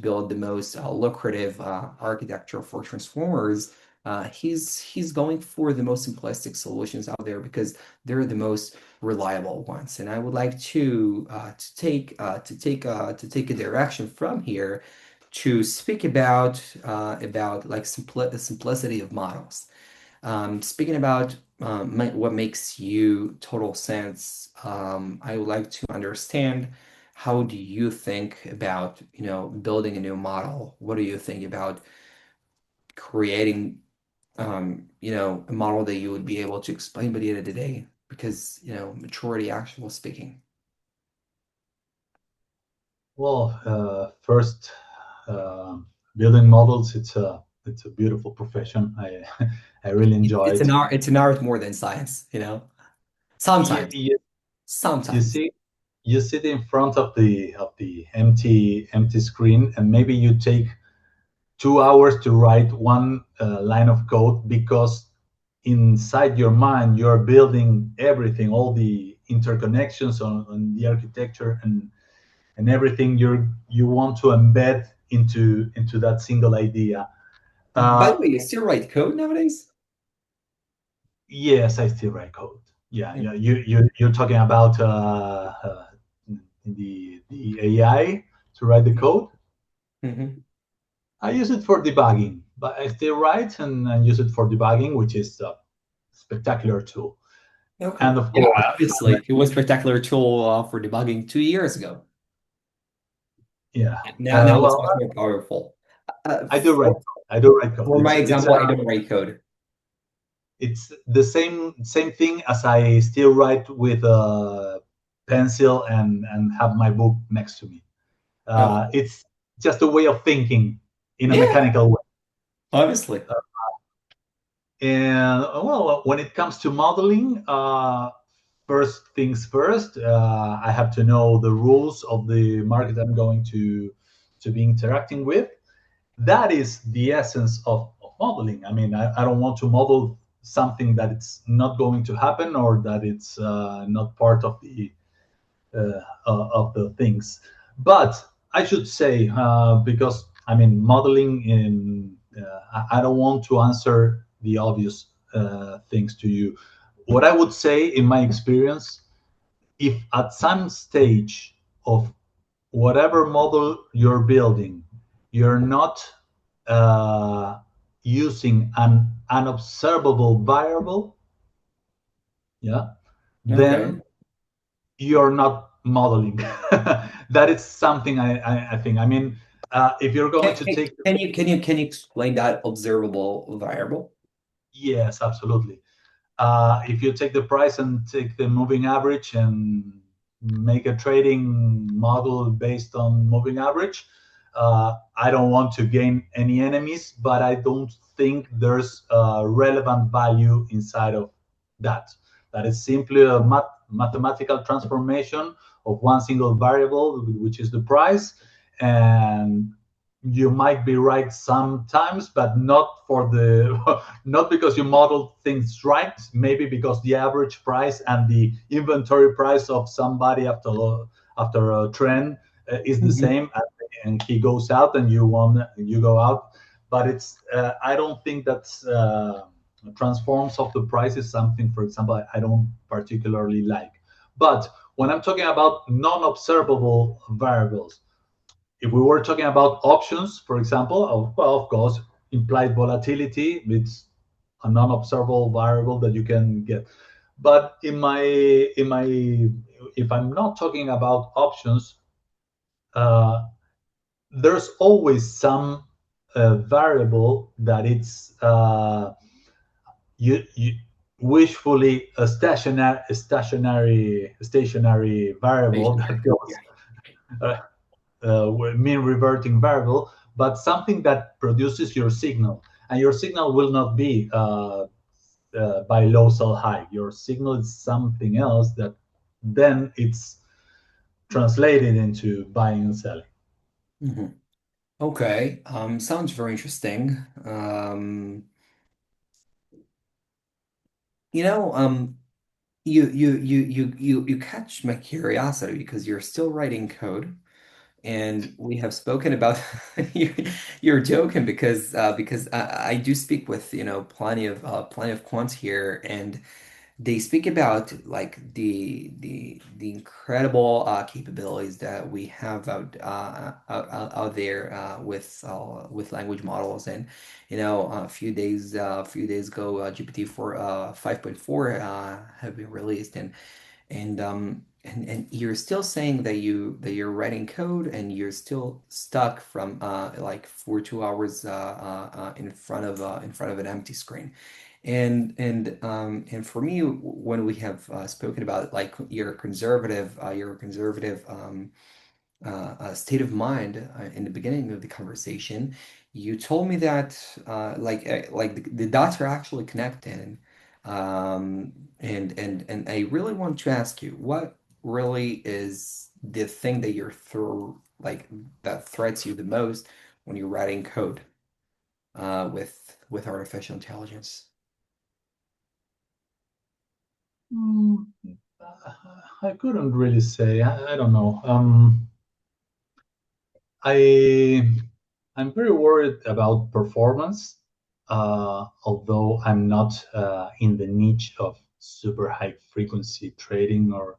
build the most lucrative architecture for transformers. He's going for the most simplistic solutions out there because they're the most reliable ones. And I would like to take a direction from here to speak about like the simplicity of models. Speaking about what makes you total sense, I would like to understand, how do you think about, building a new model? What do you think about creating, a model that you would be able to explain by the end of the day? Because, maturity, actually speaking. Well, first, uh, building models, it's a beautiful profession. I really enjoy It's it. an art. It's an art more than science. You, Sometimes, you, you sometimes. see, you sit in front of the empty screen, and maybe you take 2 hours to write one line of code because inside your mind you're building everything, all the interconnections on the architecture and everything you want to embed into that single idea. By the Uh, way, you still write code nowadays? yes, I still write code. Yeah, Mm. yeah. You're talking about the AI to write the code. Hmm. I use it for debugging, but I still write and use it for debugging, which is a spectacular tool. Okay. And of Yeah, course, obviously, it was a spectacular tool for debugging 2 years ago. yeah. Now it's Well, much more powerful. Uh, I do write for, code. I do write code. for my It's example, I don't write code. it's the same thing as I still write with a pencil and have my book next to me. Okay. It's just a way of thinking in a Yeah, mechanical way. obviously. And well, when it comes to modeling, first things first, I have to know the rules of the market I'm going to be interacting with. That is the essence of modeling. I mean, I don't want to model something that it's not going to happen or that it's not part of the things. But I should say, because I mean, modeling in, I don't want to answer the obvious things to you. What I would say, in my experience, if at some stage of whatever model you're building, you're not using an unobservable variable, yeah, Okay. then you're not modeling. That is something I think. I mean, if you're going Can, to can, take, can you explain that observable variable? yes, absolutely. If you take the price and take the moving average and make a trading model based on moving average, I don't want to gain any enemies, but I don't think there's relevant value inside of that. That is simply a mathematical transformation of one single variable, which is the price. And you might be right sometimes, but not for the not because you modeled things right, maybe because the average price and the inventory price of somebody after a trend is the Mhm. same, and he goes out and you go out. But it's I don't think that's transforms of the price is something, for example, I don't particularly like. But when I'm talking about non-observable variables, if we were talking about options, for example, well, of course, implied volatility, it's a non-observable variable that you can get. But if I'm not talking about options, uh, there's always some variable that it's you wishfully a stationary variable that Stationary. goes uh, mean reverting variable, but something that produces your signal. And your signal will not be buy low, sell high. Your signal is something else that then it's translated into buying and selling. hmm Okay. Sounds very interesting. You know, you catch my curiosity because you're still writing code, and we have spoken about you, you're joking because I do speak with plenty of quants here, and they speak about like the incredible capabilities that we have out there with language models. And a few days ago, GPT-4 5.4 have been released, and you're still saying that you're writing code and you're still stuck from like for 2 hours in front of an empty screen. And for me, when we have spoken about like your conservative state of mind in the beginning of the conversation, you told me that like the dots are actually connected. And I really want to ask you, what really is the thing that you're through like that threats you the most when you're writing code with artificial intelligence? Mm, I couldn't really say. I don't know. I I'm very worried about performance, although I'm not in the niche of super high frequency trading or.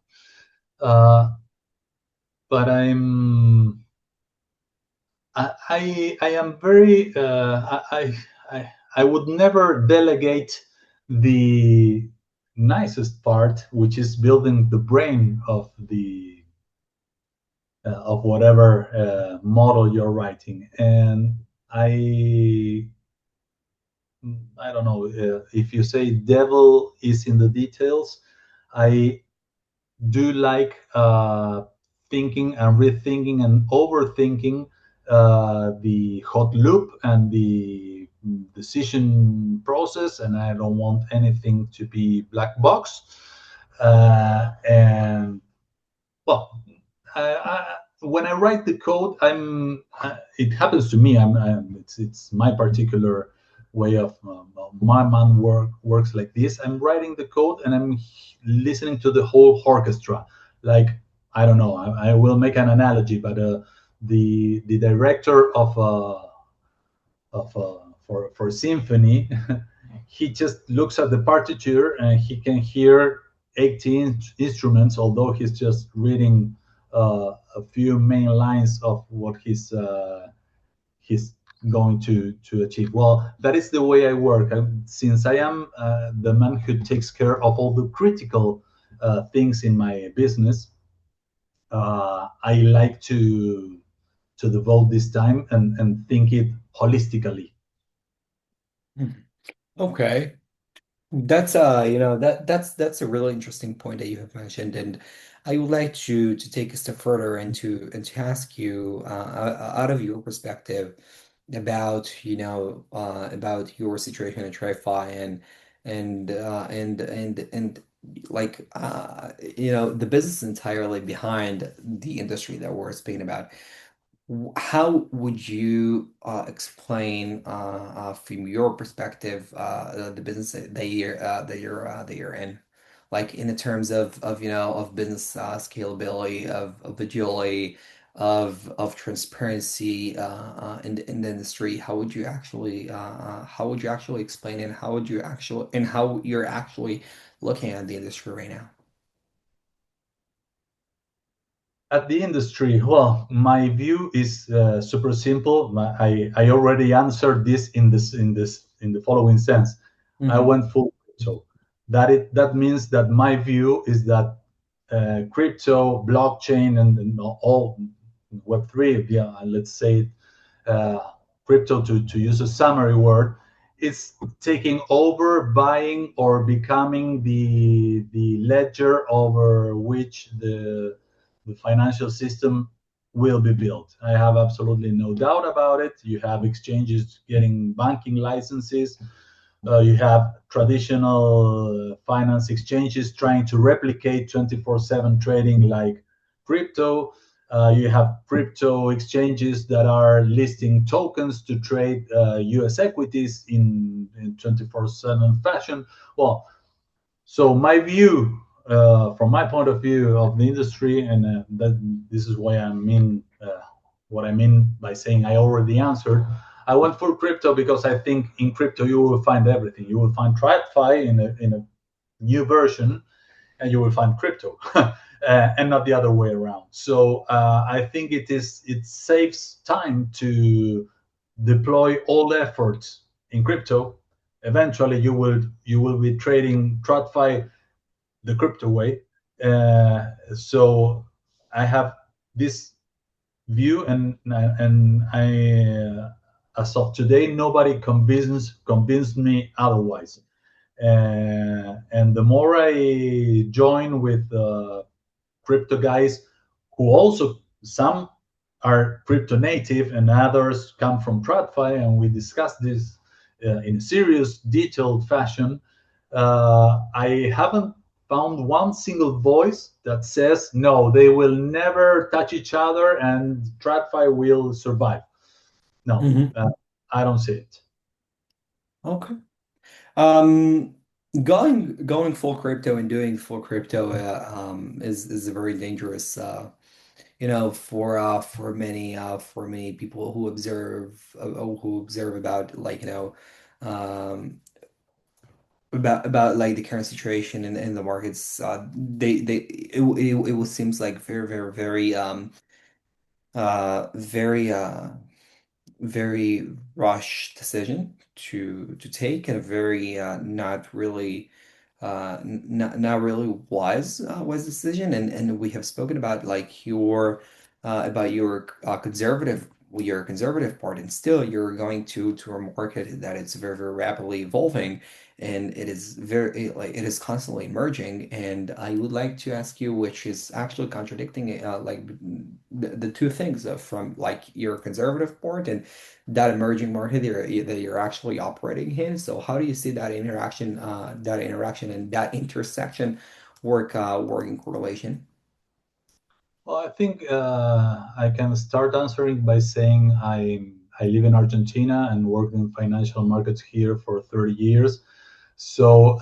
Uh, but I am very I would never delegate the nicest part, which is building the brain of whatever model you're writing. And I I don't know if you say devil is in the details. I do like thinking and rethinking and overthinking the hot loop and the decision process, and I don't want anything to be black box. And well, when I write the code, it happens to me. It's my particular way of my man works like this. I'm writing the code and I'm listening to the whole orchestra. Like I don't know. I will make an analogy, but the director for symphony, he just looks at the partiture and he can hear 18 instruments, although he's just reading a few main lines of what he's going to achieve. Well, that is the way I work. Since I am the man who takes care of all the critical things in my business, I like to devote this time and think it holistically. Mhm. Okay. That's that's a really interesting point that you have mentioned, and I would like to take a step further and to ask you out of your perspective about about your situation at TradFi and like the business entirely behind the industry that we're speaking about. How would you explain from your perspective the business that you're in, like in the terms of of business scalability, of agility, of transparency in the industry, how would you actually explain it? How would you actually and how you're actually looking at the industry right now? At the industry, well, my view is super simple. I already answered this in the following sense. I Hmm. went full crypto. That means that my view is that crypto, blockchain, and all Web3, yeah, let's say uh, crypto to use a summary word, it's taking over, buying, or becoming the ledger over which the financial system will be built. I have absolutely no doubt about it. You have exchanges getting banking licenses. You have traditional finance exchanges trying to replicate 24/7 trading like crypto. You have crypto exchanges that are listing tokens to trade US equities in 24/7 fashion. Well, so my view, from my point of view of the industry, and this is why I mean what I mean by saying I already answered. I went for crypto because I think in crypto you will find everything. You will find TradFi in a new version, and you will find crypto, and not the other way around. So I think it saves time to deploy all efforts in crypto. Eventually, you will be trading TradFi the crypto way. So I have this view, and as of today, nobody convinced me otherwise. And the more I join with crypto guys, who also some are crypto native and others come from TradFi, and we discuss this in a serious, detailed fashion. I haven't found one single voice that says no, they will never touch each other and TradFi will survive. No, Hmm. I don't see it. Okay. Um, going full crypto and doing full crypto is a very dangerous for many people who observe about um about like the current situation in the markets. It will seems like very very rushed decision to take, and a very not really not really wise decision. And we have spoken about like your conservative part, and still you're going to a market that it's very very rapidly evolving, and it is constantly emerging. And I would like to ask you, which is actually contradicting like the two things from like your conservative part and that emerging market that you're actually operating in. So how do you see that interaction and that intersection work in correlation? Well, I think I can start answering by saying I live in Argentina and worked in financial markets here for 30 years. So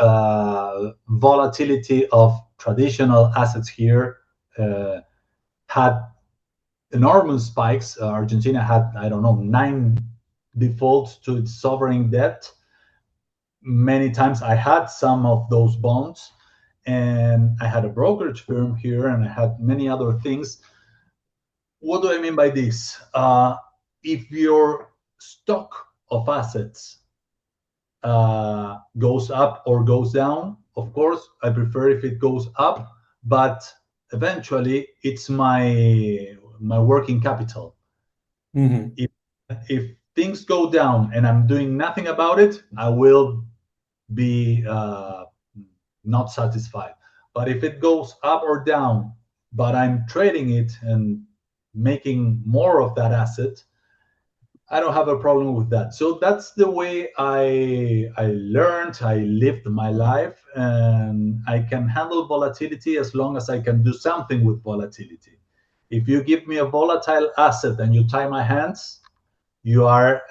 volatility of traditional assets here uh, had enormous spikes. Argentina had, I don't know, 9 defaults to its sovereign debt. Many times I had some of those bonds, and I had a brokerage firm here, and I had many other things. What do I mean by this? If your stock of assets goes up or goes down, of course, I prefer if it goes up, but eventually it's my working capital. Hmm. If things go down and I'm doing nothing about it, I will be not satisfied. But if it goes up or down, but I'm trading it and making more of that asset, I don't have a problem with that. So that's the way I learned, I lived my life, and I can handle volatility as long as I can do something with volatility. If you give me a volatile asset and you tie my hands, you are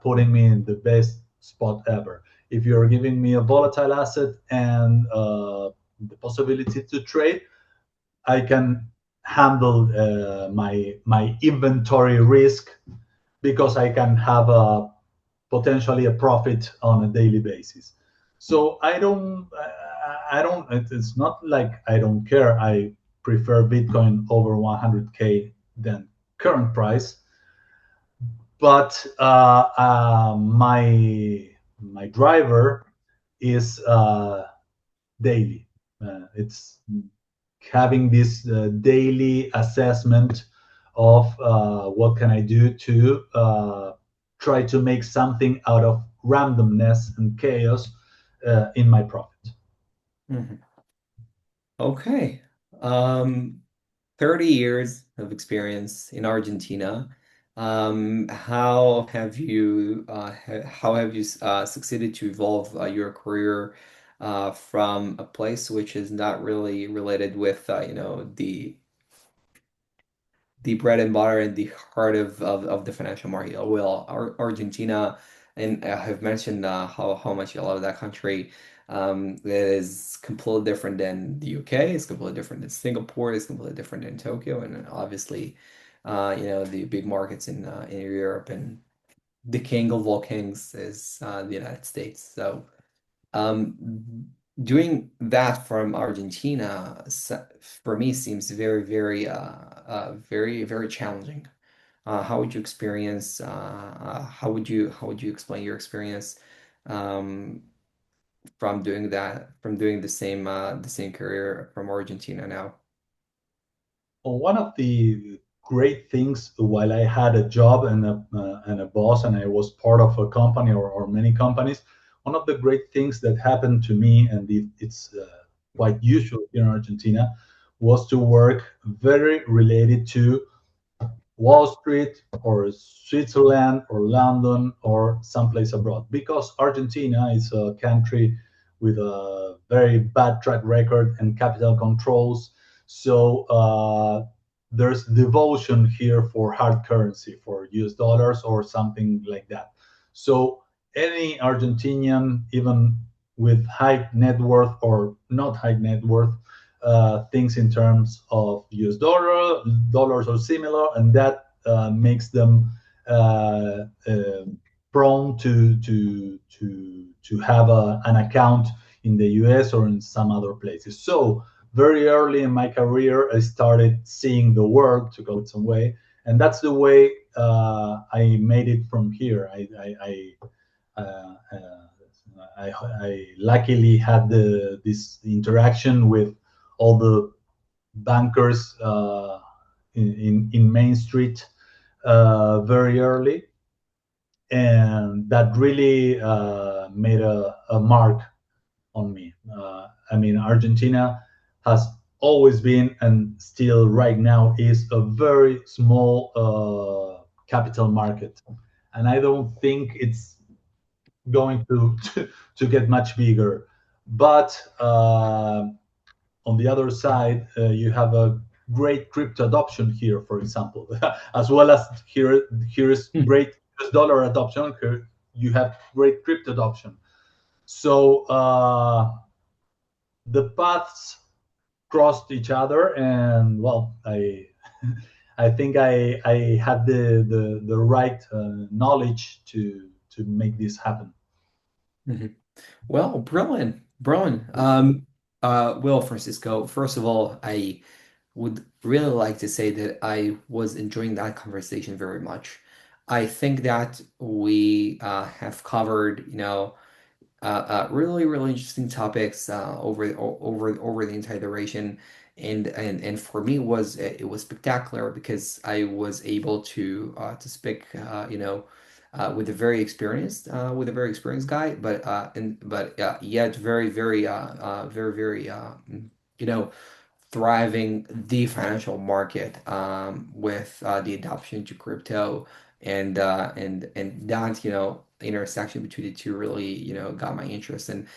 putting me in the best spot ever. If you're giving me a volatile asset and the possibility to trade, I can handle my inventory risk because I can have a potentially a profit on a daily basis. So I don't. It's not like I don't care. I prefer Bitcoin over 100K than current price, but my driver is daily. It's having this daily assessment of what can I do to try to make something out of randomness and chaos in my profit. Mhm. Okay. Um, 30 years of experience in Argentina. How have you succeeded to evolve your career from a place which is not really related with the bread and butter and the heart of the financial market? Well, Argentina, and I have mentioned how much I love that country. It is completely different than the UK. It's completely different than Singapore. It's completely different than Tokyo, and then obviously, the big markets in Europe, and the king of all kings is the United States. So. Doing that from Argentina for me seems very, very, very, very challenging. How would you experience? How would you explain your experience um, from doing that, from doing the same career from Argentina now? Well, one of the great things while I had a job and a boss and I was part of a company or many companies, one of the great things that happened to me, and it's quite usual here in Argentina, was to work very related to Wall Street or Switzerland or London or someplace abroad because Argentina is a country with a very bad track record and capital controls. So there's devotion here for hard currency, for US dollars or something like that. So any Argentinian, even with high net worth or not high net worth, things in terms of US dollars or similar, and that makes them prone to have an account in the US or in some other places. So very early in my career, I started seeing the world to go some way, and that's the way I made it from here. I luckily had this interaction with all the bankers in Main Street very early, and that really made a mark on me. I mean, Argentina has always been and still right now is a very small capital market, and I don't think it's going to get much bigger. But on the other side, you have a great crypto adoption here, for example, as well as here's great US dollar adoption. Here you have great crypto adoption. So the paths crossed each other, and well, I think I had the right knowledge to make this happen. Mhm. Well, brilliant, brilliant. Well, Francisco, first of all, I would really like to say that I was enjoying that conversation very much. I think that we have covered, really, really interesting topics over the entire duration, and for me it was spectacular because I was able to speak, with a very experienced guy, but yet very, very, very, very, you know thriving the financial market with the adoption to crypto and that intersection between the two really got my interest and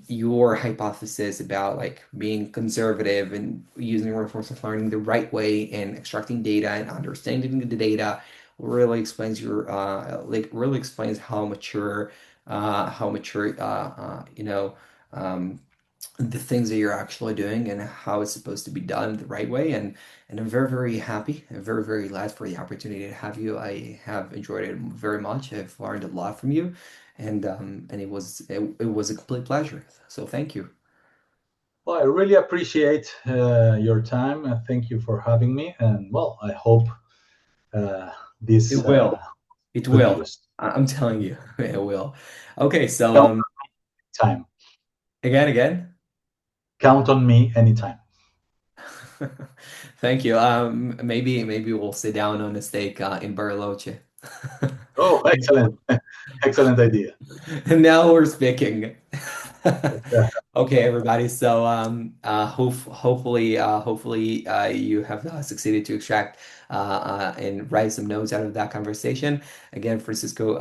your hypothesis about like being conservative and using reinforcement learning the right way and extracting data and understanding the data really explains really explains how mature um, the things that you're actually doing and how it's supposed to be done the right way. And I'm very, very happy and very, very glad for the opportunity to have you. I have enjoyed it very much. I've learned a lot from you, and it was a complete pleasure. So thank you. Well, I really appreciate your time. Thank you for having me. And well, I hope uh, It this will. It will. continues. I'm telling you, it will. Okay, so Count time. again. Count on me anytime. Thank you. Maybe we'll sit down on a steak in Bariloche. Oh, excellent. Excellent idea. And now we're speaking. Yeah. Okay, everybody. So, hopefully, you have succeeded to extract and write some notes out of that conversation. Again, Francisco,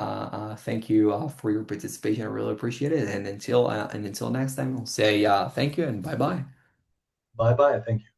thank you for your participation. I really appreciate it. And until next time, we'll say thank you and bye bye. Bye bye. Thank you.